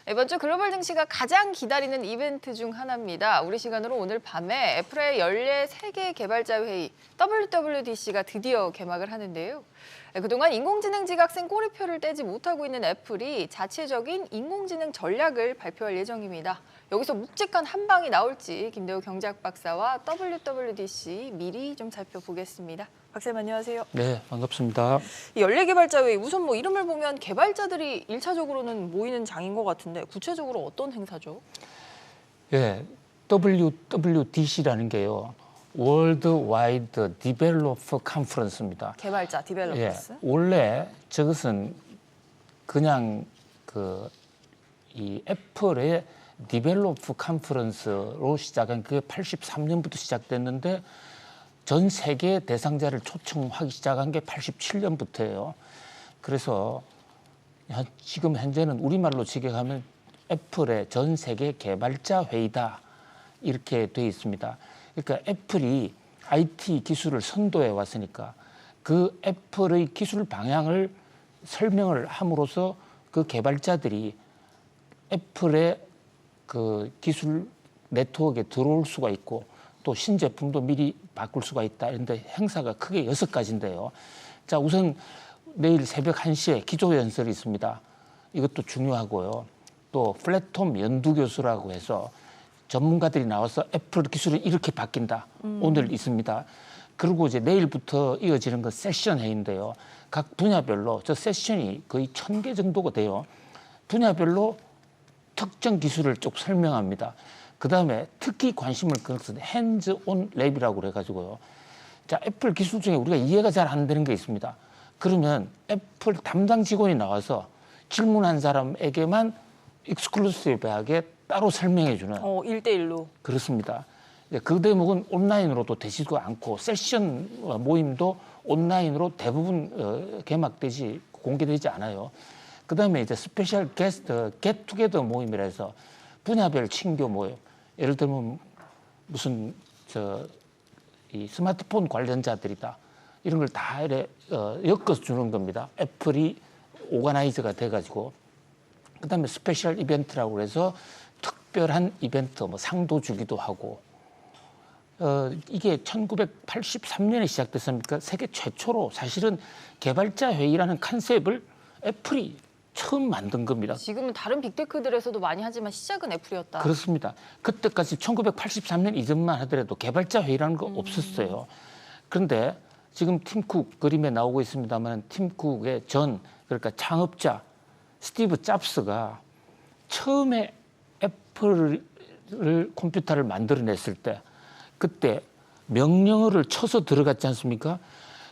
이번 주 글로벌 증시가 가장 기다리는 이벤트 중 하나입니다. 우리 시간으로 오늘 밤에 애플의 연례 세계 개발자 회의 WWDC가 드디어 개막을 하는데요. 그동안 인공지능 지각생 꼬리표를 떼지 못하고 있는 애플이 자체적인 인공지능 전략을 발표할 예정입니다. 여기서 묵직한 한 방이 나올지 김대우 경제학 박사와 WWDC 미리 좀 살펴보겠습니다. 박사님 안녕하세요. 네, 반갑습니다. 이 연례개발자회의 우선 뭐 이름을 보면 개발자들이 1차적으로는 모이는 장인 것 같은데 구체적으로 어떤 행사죠? 예, WWDC라는 게요. Worldwide Developer Conference입니다. 개발자, 디벨로퍼스. 예, 원래 저것은 그냥 이 애플의 디벨로퍼 컨퍼런스로 시작한 그게 83년부터 시작됐는데 전 세계 대상자를 초청하기 시작한 게 87년부터예요. 그래서 지금 현재는 우리말로 직역하면 애플의 전 세계 개발자 회의다 이렇게 돼 있습니다. 그러니까 애플이 IT 기술을 선도해 왔으니까 그 애플의 기술 방향을 설명을 함으로써 그 개발자들이 애플의 그 기술 네트워크에 들어올 수가 있고 또 신제품도 미리 바꿀 수가 있다. 그런데 행사가 크게 6가지인데요. 자, 우선 내일 새벽 1시에 기조연설이 있습니다. 이것도 중요하고요. 또 플랫폼 연두교수라고 해서 전문가들이 나와서 애플 기술이 이렇게 바뀐다. 오늘 있습니다. 그리고 이제 내일부터 이어지는 건 세션 회의인데요. 각 분야별로 저 세션이 거의 1000개 정도가 돼요. 분야별로 특정 기술을 쭉 설명합니다. 그 다음에 특히 관심을 끄는 것은 핸즈온 랩이라고 그래가지고요. 자, 애플 기술 중에 우리가 이해가 잘 안 되는 게 있습니다. 그러면 애플 담당 직원이 나와서 질문한 사람에게만 익스클루시브하게 따로 설명해 주는. 1대1로. 그렇습니다. 그 대목은 온라인으로도 되지도 않고 세션 모임도 온라인으로 대부분 공개되지 않아요. 그다음에 이제 스페셜 게스트 겟투게더 모임이라 해서 분야별 친교 모임. 예를 들면 무슨 이 스마트폰 관련자들이다. 이런 걸 다 엮어서 주는 겁니다. 애플이 오가나이저가 돼가지고. 그다음에 스페셜 이벤트라고 해서 특별한 이벤트, 뭐 상도 주기도 하고. 이게 1983년에 시작됐으니까 세계 최초로 사실은 개발자 회의라는 컨셉을 애플이 처음 만든 겁니다. 지금은 다른 빅테크들에서도 많이 하지만 시작은 애플이었다. 그렇습니다. 그때까지 1983년 이전만 하더라도 개발자 회의라는 거 없었어요. 그런데 지금 팀 쿡 그림에 나오고 있습니다만 팀 쿡의 그러니까 창업자 스티브 잡스가 처음에 애플을 컴퓨터를 만들어냈을 때 그때 명령어를 쳐서 들어갔지 않습니까?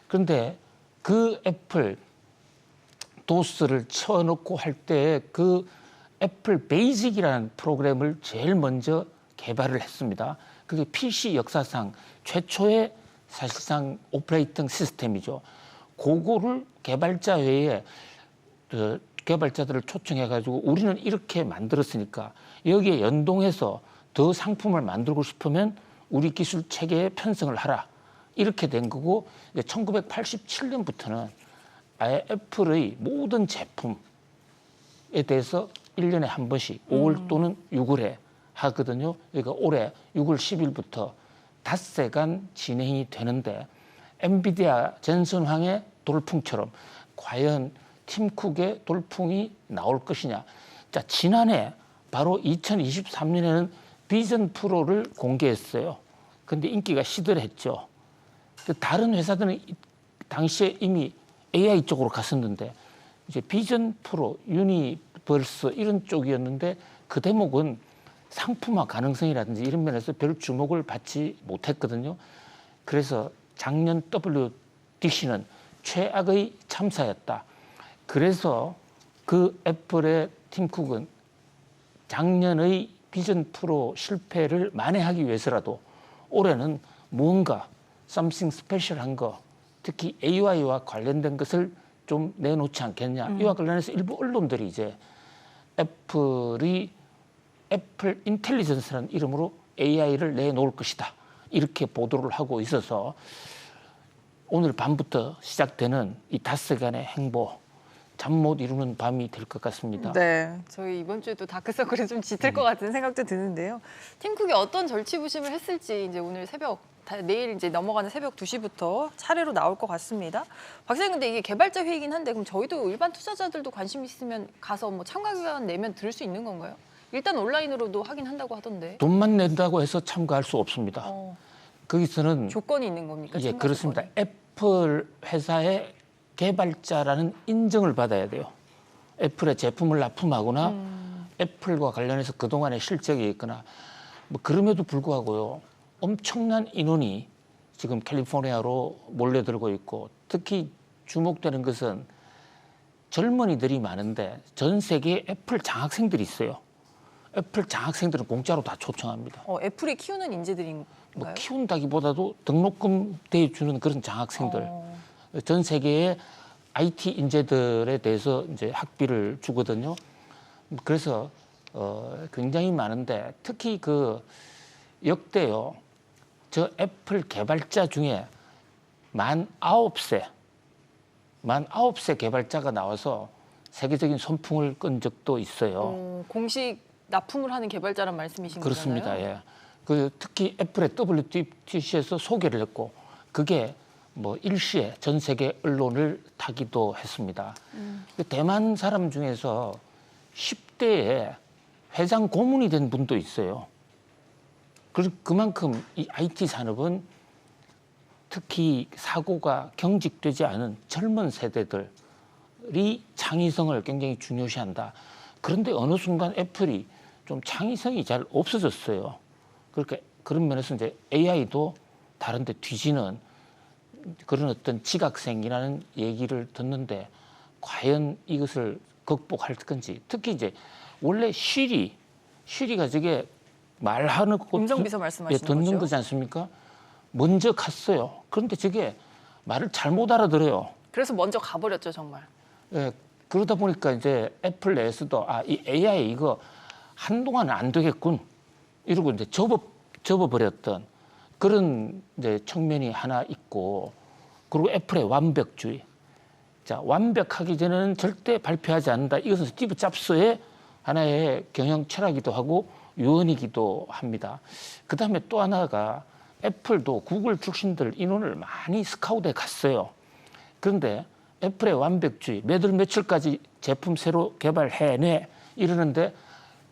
그런데 그 애플 도스를 쳐놓고 할 때 그 애플 베이직이라는 프로그램을 제일 먼저 개발을 했습니다. 그게 PC 역사상 최초의 사실상 오퍼레이팅 시스템이죠. 그거를 개발자 회의에 개발자들을 초청해가지고 우리는 이렇게 만들었으니까 여기에 연동해서 더 상품을 만들고 싶으면 우리 기술 체계에 편성을 하라. 이렇게 된 거고 1987년부터는 아예 애플의 모든 제품에 대해서 1년에 한 번씩 5월 또는 6월에 하거든요. 그러니까 올해 6월 10일부터 닷새간 진행이 되는데 엔비디아 전선황의 돌풍처럼 과연 팀 쿡의 돌풍이 나올 것이냐. 자, 지난해 바로 2023년에는 비전 프로를 공개했어요. 근데 인기가 시들했죠. 다른 회사들은 당시에 이미 AI 쪽으로 갔었는데 이제 비전 프로, 유니버스 이런 쪽이었는데 그 대목은 상품화 가능성이라든지 이런 면에서 별 주목을 받지 못했거든요. 그래서 작년 WDC는 최악의 참사였다. 그래서 그 애플의 팀 쿡은 작년의 비전 프로 실패를 만회하기 위해서라도 올해는 무언가 something 스페셜한 거 특히 AI와 관련된 것을 좀 내놓지 않겠냐. 이와 관련해서 일부 언론들이 이제 애플 인텔리전스라는 이름으로 AI를 내놓을 것이다. 이렇게 보도를 하고 있어서 오늘 밤부터 시작되는 이 닷새간의 행보. 잠 못 이루는 밤이 될 것 같습니다. 네, 저희 이번 주에도 다크서클이 좀 짙을 것 같은 생각도 드는데요. 팀 쿡이 어떤 절치부심을 했을지 이제 오늘 내일 이제 넘어가는 새벽 2시부터 차례로 나올 것 같습니다. 박사님, 근데 이게 개발자 회의긴 한데 그럼 저희도 일반 투자자들도 관심 있으면 가서 뭐 참가기간 내면 들을 수 있는 건가요? 일단 온라인으로도 하긴 한다고 하던데. 돈만 낸다고 해서 참가할 수 없습니다. 거기서는 조건이 있는 겁니까? 예, 참가 그렇습니다. 조건이? 애플 회사의 개발자라는 인정을 받아야 돼요. 애플의 제품을 납품하거나 애플과 관련해서 그동안의 실적이 있거나 뭐 그럼에도 불구하고요. 엄청난 인원이 지금 캘리포니아로 몰려들고 있고 특히 주목되는 것은 젊은이들이 많은데 전 세계에 애플 장학생들이 있어요. 애플 장학생들은 공짜로 다 초청합니다. 애플이 키우는 인재들인가요? 뭐 키운다기보다도 등록금 대주는 그런 장학생들. 전 세계의 IT 인재들에 대해서 이제 학비를 주거든요. 그래서 굉장히 많은데 특히 그 역대요. 저 애플 개발자 중에 만 9세 개발자가 나와서 세계적인 선풍을 끈 적도 있어요. 공식 납품을 하는 개발자란 말씀이신 거잖아요? 그렇습니다. 예. 그 특히 애플의 WWDC에서 소개를 했고 그게 뭐 일시에 전 세계 언론을 타기도 했습니다. 대만 사람 중에서 10대에 회장 고문이 된 분도 있어요. 그만큼 이 IT 산업은 특히 사고가 경직되지 않은 젊은 세대들이 창의성을 굉장히 중요시한다. 그런데 어느 순간 애플이 좀 창의성이 잘 없어졌어요. 그런 면에서 이제 AI도 다른데 뒤지는 그런 어떤 지각생이라는 얘기를 듣는데 과연 이것을 극복할 건지 특히 이제 원래 시리가 저게 말하는 것 음성비서 말씀하시는 듣는 거죠? 거지 않습니까? 먼저 갔어요. 그런데 저게 말을 잘못 알아들어요. 그래서 먼저 가버렸죠, 정말. 예, 그러다 보니까 이제 애플 내에서도 이 AI 이거 한동안은 안 되겠군 이러고 이제 접어버렸던 그런 이제 측면이 하나 있고 그리고 애플의 완벽주의. 자, 완벽하기 전에는 절대 발표하지 않는다. 이것은 스티브 잡스의 하나의 경영 철학이기도 하고 유언이기도 합니다. 그다음에 또 하나가 애플도 구글 출신들 인원을 많이 스카우트해 갔어요. 그런데 애플의 완벽주의, 몇 월 며칠까지 제품 새로 개발해내 이러는데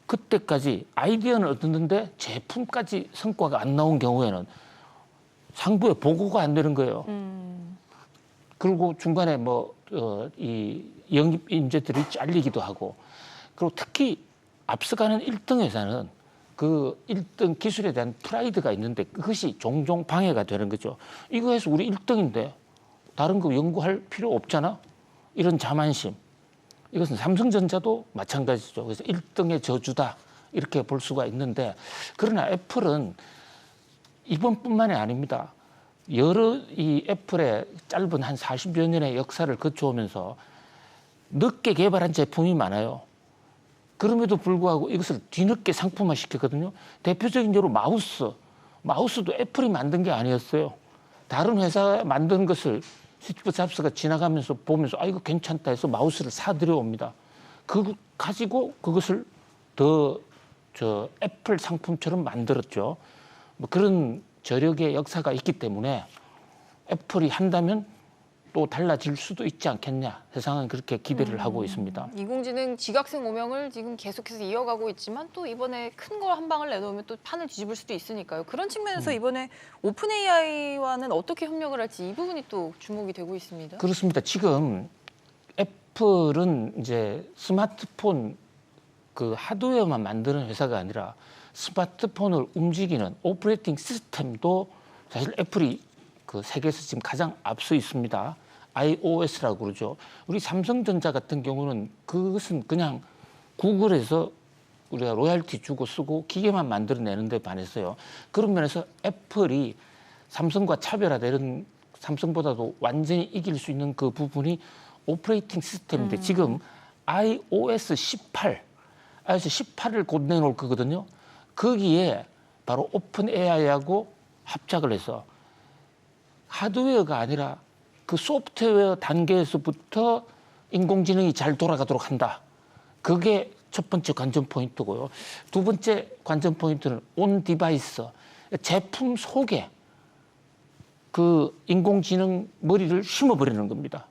그때까지 아이디어는 얻었는데 제품까지 성과가 안 나온 경우에는 상부에 보고가 안 되는 거예요. 그리고 중간에 이 영입 인재들이 잘리기도 하고 그리고 특히 앞서가는 1등 회사는 그 1등 기술에 대한 프라이드가 있는데 그것이 종종 방해가 되는 거죠. 이거 해서 우리 1등인데 다른 거 연구할 필요 없잖아. 이런 자만심. 이것은 삼성전자도 마찬가지죠. 그래서 1등의 저주다. 이렇게 볼 수가 있는데 그러나 애플은 이번뿐만이 아닙니다. 여러 이 애플의 짧은 한 40여 년의 역사를 거쳐오면서 늦게 개발한 제품이 많아요. 그럼에도 불구하고 이것을 뒤늦게 상품화 시켰거든요. 대표적인 예로 마우스도 애플이 만든 게 아니었어요. 다른 회사가 만든 것을 스티브 잡스가 지나가면서 보면서 이거 괜찮다 해서 마우스를 사들여 옵니다. 그거 가지고 그것을 애플 상품처럼 만들었죠. 뭐 그런 저력의 역사가 있기 때문에 애플이 한다면 또 달라질 수도 있지 않겠냐. 세상은 그렇게 기대를 하고 있습니다. 인공지능 지각생 오명을 지금 계속해서 이어가고 있지만 또 이번에 큰 걸 한 방을 내놓으면 또 판을 뒤집을 수도 있으니까요. 그런 측면에서 이번에 오픈 AI와는 어떻게 협력을 할지 이 부분이 또 주목이 되고 있습니다. 그렇습니다. 지금 애플은 이제 스마트폰 그 하드웨어만 만드는 회사가 아니라 스마트폰을 움직이는 오퍼레이팅 시스템도 사실 애플이 그 세계에서 지금 가장 앞서 있습니다. iOS라고 그러죠. 우리 삼성전자 같은 경우는 그것은 그냥 구글에서 우리가 로열티 주고 쓰고 기계만 만들어내는 데 반해서요. 그런 면에서 애플이 삼성과 차별화되는 삼성보다도 완전히 이길 수 있는 그 부분이 오퍼레이팅 시스템인데 지금 iOS 18을 곧 내놓을 거거든요. 거기에 바로 오픈 AI하고 합작을 해서 하드웨어가 아니라 그 소프트웨어 단계에서부터 인공지능이 잘 돌아가도록 한다. 그게 첫 번째 관전 포인트고요. 두 번째 관전 포인트는 온 디바이스, 제품 속에 그 인공지능 머리를 심어버리는 겁니다.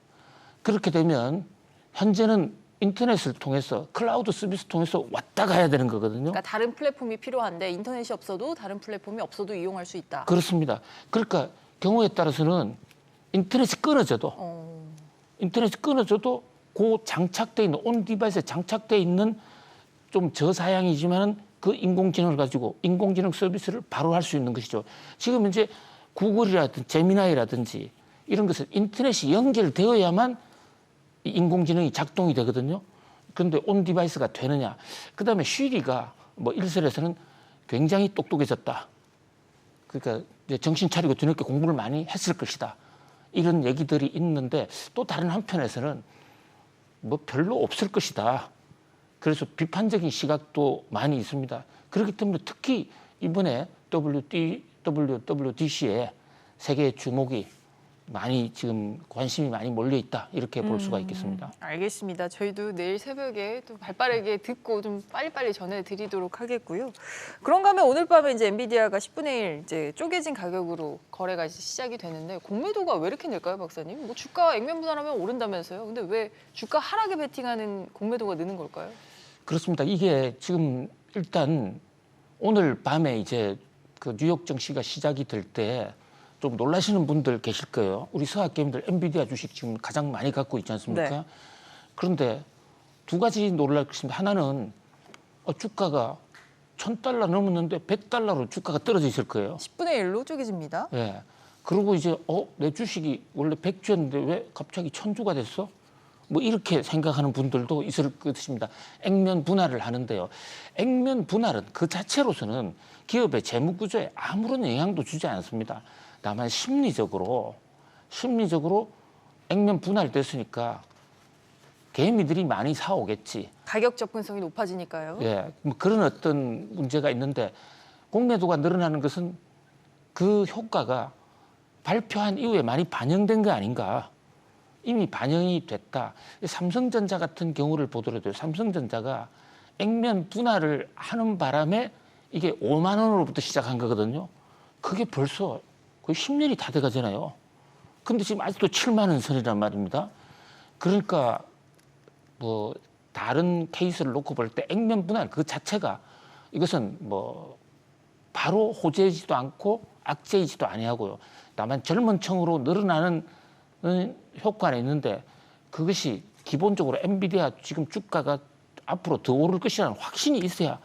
그렇게 되면 현재는 인터넷을 통해서 클라우드 서비스 통해서 왔다 가야 되는 거거든요. 그러니까 다른 플랫폼이 필요한데 인터넷이 없어도 다른 플랫폼이 없어도 이용할 수 있다. 그렇습니다. 그러니까 경우에 따라서는 인터넷이 끊어져도 그 장착돼 있는 온 디바이스에 장착돼 있는 좀 저사양이지만은 그 인공지능을 가지고 인공지능 서비스를 바로 할 수 있는 것이죠. 지금 이제 구글이라든지 제미나이라든지 이런 것은 인터넷이 연결되어야만 인공지능이 작동이 되거든요. 그런데 온 디바이스가 되느냐. 그다음에 쉬리가 뭐 일설에서는 굉장히 똑똑해졌다. 그러니까 이제 정신 차리고 뒤늦게 공부를 많이 했을 것이다. 이런 얘기들이 있는데 또 다른 한편에서는 뭐 별로 없을 것이다. 그래서 비판적인 시각도 많이 있습니다. 그렇기 때문에 특히 이번에 WWDC에 세계의 주목이 많이 지금 관심이 많이 몰려 있다 이렇게 볼 수가 있겠습니다. 알겠습니다. 저희도 내일 새벽에 또 발빠르게 듣고 좀 빨리빨리 전해드리도록 하겠고요. 그런가 하면 오늘 밤에 이제 엔비디아가 10분의 1 이제 쪼개진 가격으로 거래가 이제 시작이 되는데 공매도가 왜 이렇게 늘까요, 박사님? 뭐 주가 액면 분할하면 오른다면서요? 근데 왜 주가 하락에 베팅하는 공매도가 느는 걸까요? 그렇습니다. 이게 지금 일단 오늘 밤에 이제 그 뉴욕 증시가 시작이 될 때 좀 놀라시는 분들 계실 거예요. 우리 서학개미들 엔비디아 주식 지금 가장 많이 갖고 있지 않습니까? 네. 그런데 두 가지 놀랄 것입니다. 하나는 주가가 $1,000 넘었는데 $100로 주가가 떨어져 있을 거예요. 10분의 1로 쪼개집니다. 예. 그리고 이제 내 주식이 원래 100주였는데 왜 갑자기 1,000주가 됐어? 뭐 이렇게 생각하는 분들도 있을 것입니다. 액면 분할을 하는데요. 액면 분할은 그 자체로서는 기업의 재무 구조에 아무런 영향도 주지 않습니다. 다만 심리적으로 액면 분할됐으니까 개미들이 많이 사오겠지. 가격 접근성이 높아지니까요. 예, 뭐 그런 어떤 문제가 있는데 공매도가 늘어나는 것은 그 효과가 발표한 이후에 많이 반영된 거 아닌가. 이미 반영이 됐다. 삼성전자 같은 경우를 보더라도 삼성전자가 액면 분할을 하는 바람에 이게 5만 원으로부터 시작한 거거든요. 그게 벌써 거의 10년이 다 돼가잖아요. 근데 지금 아직도 7만 원 선이란 말입니다. 그러니까 뭐 다른 케이스를 놓고 볼 때 액면 분할 그 자체가 이것은 뭐 바로 호재이지도 않고 악재이지도 아니하고요. 다만 젊은 층으로 늘어나는 효과는 있는데 그것이 기본적으로 엔비디아 지금 주가가 앞으로 더 오를 것이라는 확신이 있어야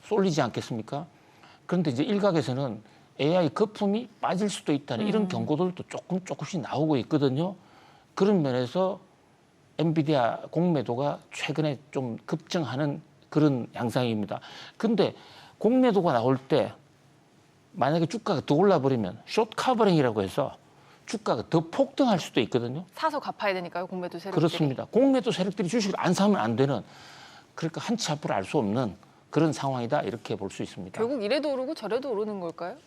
쏠리지 않겠습니까? 그런데 이제 일각에서는 AI 거품이 빠질 수도 있다는 이런 경고들도 조금씩 나오고 있거든요. 그런 면에서 엔비디아 공매도가 최근에 좀 급증하는 그런 양상입니다. 근데 공매도가 나올 때 만약에 주가가 더 올라버리면 숏 커버링이라고 해서 주가가 더 폭등할 수도 있거든요. 사서 갚아야 되니까요, 공매도 세력들이. 그렇습니다. 공매도 세력들이 주식을 안 사면 안 되는 그러니까 한치 앞으로 알 수 없는 그런 상황이다 이렇게 볼 수 있습니다. 결국 이래도 오르고 저래도 오르는 걸까요?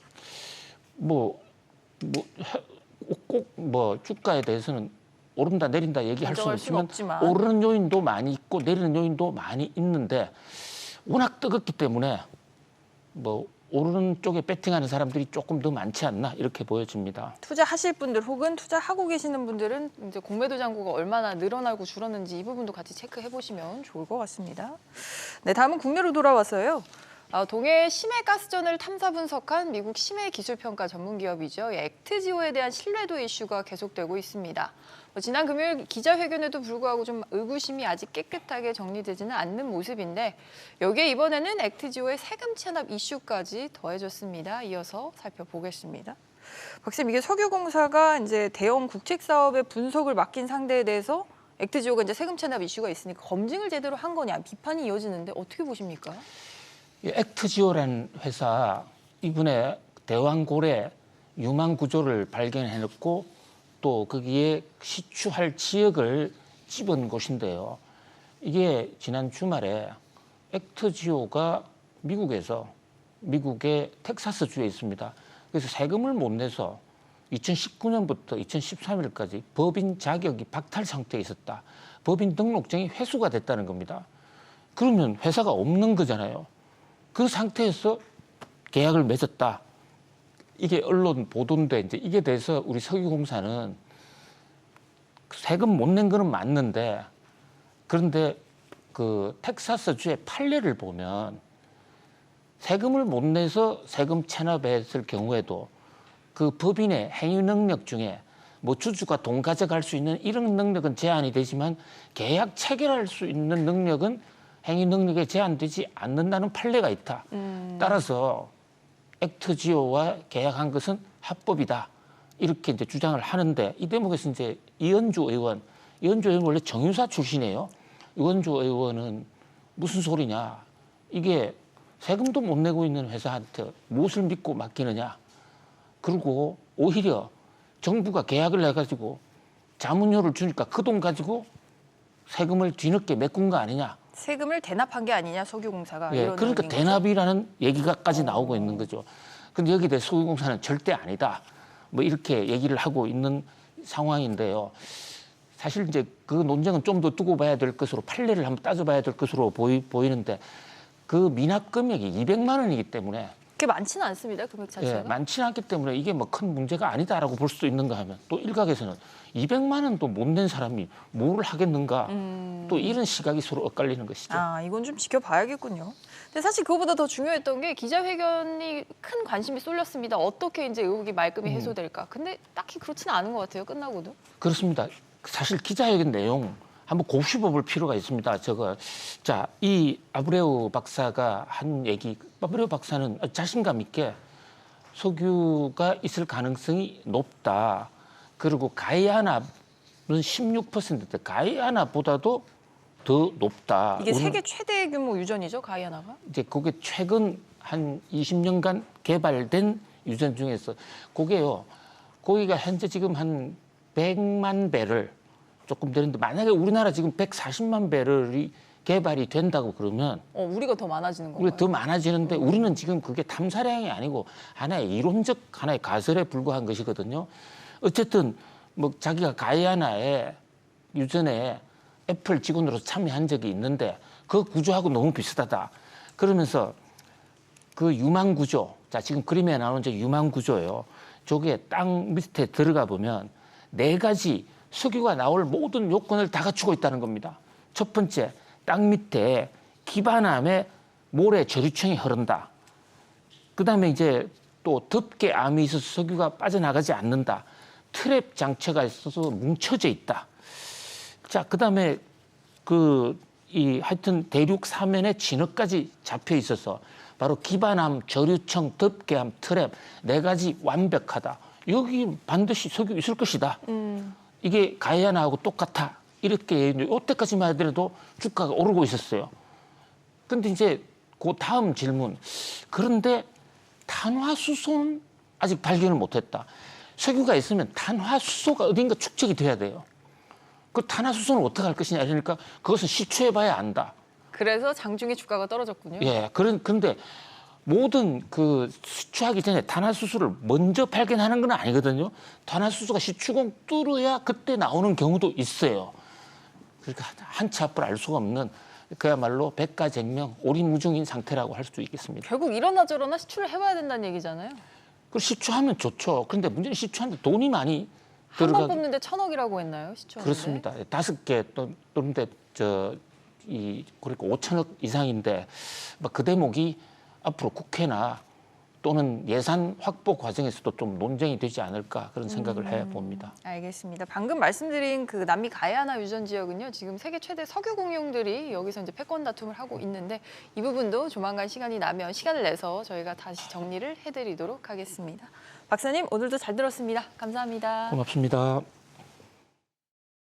꼭 주가에 대해서는 오른다 내린다 얘기할 수는 수는 없지만 없지만. 오르는 요인도 많이 있고 내리는 요인도 많이 있는데 워낙 뜨겁기 때문에 뭐 오르는 쪽에 배팅하는 사람들이 조금 더 많지 않나 이렇게 보여집니다. 투자하실 분들 혹은 투자하고 계시는 분들은 이제 공매도 잔고가 얼마나 늘어나고 줄었는지 이 부분도 같이 체크해 보시면 좋을 것 같습니다. 네, 다음은 국내로 돌아와서요. 동해 심해 가스전을 탐사 분석한 미국 심해 기술 평가 전문 기업이죠. 액트지오에 대한 신뢰도 이슈가 계속되고 있습니다. 지난 금요일 기자회견에도 불구하고 좀 의구심이 아직 깨끗하게 정리되지는 않는 모습인데 여기에 이번에는 액트지오의 세금 체납 이슈까지 더해졌습니다. 이어서 살펴보겠습니다. 박사님, 이게 석유공사가 이제 대형 국책 사업의 분석을 맡긴 상대에 대해서 액트지오가 이제 세금 체납 이슈가 있으니까 검증을 제대로 한 거냐 비판이 이어지는데 어떻게 보십니까? 액트지오라는 회사 이번에 대왕고래 유망 구조를 발견해냈고 또 거기에 시추할 지역을 집은 곳인데요. 이게 지난 주말에 액트지오가 미국의 텍사스주에 있습니다. 그래서 세금을 못 내서 2019년부터 2013년까지 법인 자격이 박탈 상태에 있었다. 법인 등록증이 회수가 됐다는 겁니다. 그러면 회사가 없는 거잖아요. 그 상태에서 계약을 맺었다. 이게 언론 보도인데 이제 이게 대해서 우리 석유공사는 세금 못 낸 거는 맞는데 그런데 그 텍사스주의 판례를 보면 세금을 못 내서 세금 체납했을 경우에도 그 법인의 행위 능력 중에 뭐 주주가 돈 가져갈 수 있는 이런 능력은 제한이 되지만 계약 체결할 수 있는 능력은 행위 능력에 제한되지 않는다는 판례가 있다. 따라서 액트지오와 계약한 것은 합법이다. 이렇게 이제 주장을 하는데 이 대목에서 이제 이현주 의원 원래 정유사 출신이에요. 이현주 의원은 무슨 소리냐? 이게 세금도 못 내고 있는 회사한테 무엇을 믿고 맡기느냐? 그리고 오히려 정부가 계약을 해가지고 자문료를 주니까 그 돈 가지고 세금을 뒤늦게 메꾼 거 아니냐? 세금을 대납한 게 아니냐 석유공사가. 예, 이런 그러니까 의미인 거죠? 대납이라는 얘기가까지 나오고 있는 거죠. 근데 여기에 대해 석유공사는 절대 아니다. 뭐 이렇게 얘기를 하고 있는 상황인데요. 사실 이제 그 논쟁은 좀 더 두고 봐야 될 것으로 판례를 한번 따져봐야 될 것으로 보이는데 그 미납 금액이 200만 원이기 때문에 그게 많지는 않습니다. 금액 자체가. 예, 많지는 않기 때문에 이게 뭐 큰 문제가 아니다라고 볼 수도 있는가 하면 또 일각에서는 200만 원도 못 낸 사람이 뭘 하겠는가 또 이런 시각이 서로 엇갈리는 것이죠. 아, 이건 좀 지켜봐야겠군요. 근데 사실 그거보다 더 중요했던 게 기자회견이 큰 관심이 쏠렸습니다. 어떻게 이제 의혹이 말끔히 해소될까. 근데 딱히 그렇지는 않은 것 같아요. 끝나고도. 그렇습니다. 사실 기자회견 내용 한번 곱씹어 볼 필요가 있습니다. 자, 이 아브레우 박사가 한 얘기, 아브레우 박사는 자신감 있게 석유가 있을 가능성이 높다. 그리고 가이아나는 16%대, 가이아나보다도 더 높다. 이게 세계 최대 규모 유전이죠, 가이아나가? 이제 그게 최근 한 20년간 개발된 유전 중에서 거기가 현재 지금 한 100만 배럴 조금 되는데 만약에 우리나라 지금 140만 배럴이 개발이 된다고 그러면 우리가 더 많아지는 건가요? 우리가 더 많아지는데 우리는 지금 그게 탐사량이 아니고 하나의 이론적 하나의 가설에 불과한 것이거든요. 어쨌든 뭐 자기가 가이아나의 유전에 애플 직원으로서 참여한 적이 있는데 그 구조하고 너무 비슷하다. 그러면서 그 유망 구조, 자 지금 그림에 나오는 저 유망 구조예요. 저게 땅 밑에 들어가 보면 4가지 석유가 나올 모든 요건을 다 갖추고 있다는 겁니다. 첫 번째, 땅 밑에 기반암에 모래 저류층이 흐른다. 그다음에 이제 또 덮개 암이 있어서 석유가 빠져나가지 않는다. 트랩 장치가 있어서 뭉쳐져 있다. 자, 그다음에 하여튼 대륙 사면에 진흙까지 잡혀 있어서 바로 기반암, 저류층, 덮개암, 트랩 4가지 완벽하다. 여기 반드시 석유 있을 것이다. 이게 가이아나하고 똑같아. 이렇게 이때까지만 하더라도 주가가 오르고 있었어요. 근데 이제 그 다음 질문. 그런데 탄화수소는 아직 발견을 못했다. 석유가 있으면 탄화수소가 어딘가 축적이 돼야 돼요. 그 탄화수소는 어떻게 할 것이냐 그러니까 그것은 시추해봐야 안다. 그래서 장중에 주가가 떨어졌군요. 예, 그런데 모든 그 시추하기 전에 탄화수소를 먼저 발견하는 건 아니거든요. 탄화수소가 시추공 뚫어야 그때 나오는 경우도 있어요. 그러니까 한치 앞을 알 수가 없는 그야말로 백가쟁명, 오리무중인 상태라고 할 수 있겠습니다. 결국 이러나 저러나 시추를 해봐야 된다는 얘기잖아요. 그 시추하면 좋죠. 그런데 문제는 시추하는데 돈이 많이 한 번 뽑는데 1,000억이라고 했나요? 시추하는데? 그렇습니다. 5개 또는데 그러니까 5천억 이상인데 그 대목이 앞으로 국회나 또는 예산 확보 과정에서도 좀 논쟁이 되지 않을까 그런 생각을 해봅니다. 알겠습니다. 방금 말씀드린 그 남미 가이아나 유전 지역은요, 지금 세계 최대 석유 공룡들이 여기서 이제 패권 다툼을 하고 있는데 이 부분도 조만간 시간이 나면 시간을 내서 저희가 다시 정리를 해드리도록 하겠습니다. 박사님, 오늘도 잘 들었습니다. 감사합니다. 고맙습니다.